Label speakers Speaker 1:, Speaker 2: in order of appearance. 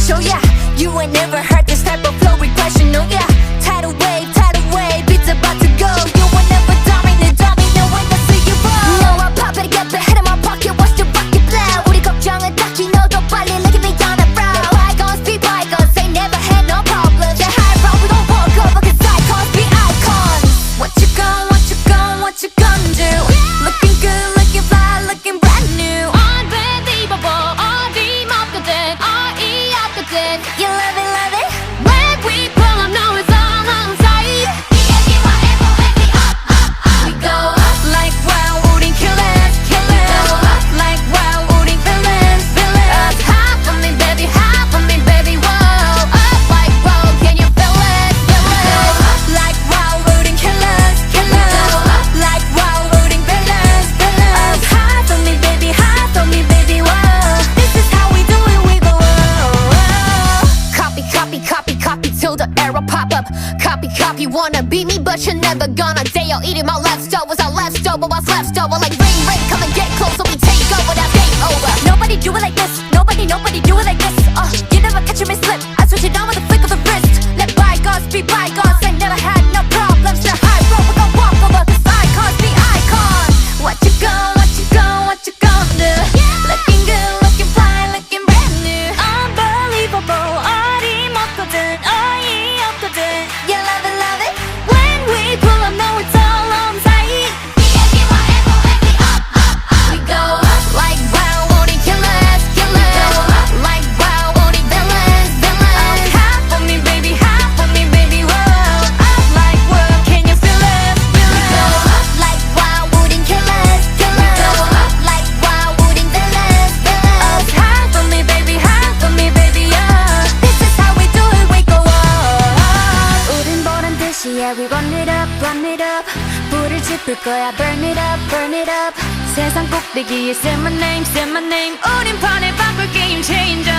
Speaker 1: show ya. You ain't never heard this type of flow regression, no yeah. Tidal wave, beats about to go. You ain't never dominant when I see you roll. No, I pop it, get the head in my pocket, watch the rocket blow. 우리 걱정은 딱히 너도 빨리 look at me on the road. Bygones be bygones, they never had no problems. They're high road, we gon' walk over cause icons be icons. What you gonna do? Looking good, looking fly, looking brand new. Unbelievable, 어림없거든, 어이없거든. You love it? When we pull up, know it's all on sight. We go up like wow, 우린 killers. We go up like wow, 우린 villains. Up high for me, baby, whoa. Up like wow, can you feel it? We go up like wow, 우린 killers. Up like wow, 우린 villains. Up high for me, baby, whoa. This is how we do it, we go up. Copy till the arrow pop up. Copy, wanna be me, but you're never gonna dare. Eating my leftovers, our leftover, what's left over. Like rain, come and get close, so we take over, that's game over. Nobody do it like this, nobody do it like this. You never catch me slip, I switch it on with a flick of the wrist. Let bygones be bygones, ain't never had no problems. The high road, we gon' walk over, cause icons be icons. What you gonna do? Looking good, looking fly, looking brand new. Unbelievable, 어림없거든, 어이없거든. You love it? When we pull up, know it's all on sight. We go up like wow, 우린 killers. We go up like wow, 우린 villains. Up high for me, baby, whoa. Up like wow, can you feel it? We go up like wow, 우린 killers. We go up like wow, 우린 villains. Up high for me, baby, yeah. This is how we do it, we go up. 우린 보란 듯이 yeah, we run it up. 불을 지필 거야, burn it up. 세상 꼭대기에 say my name. 우린 판을 바꿀 game changer.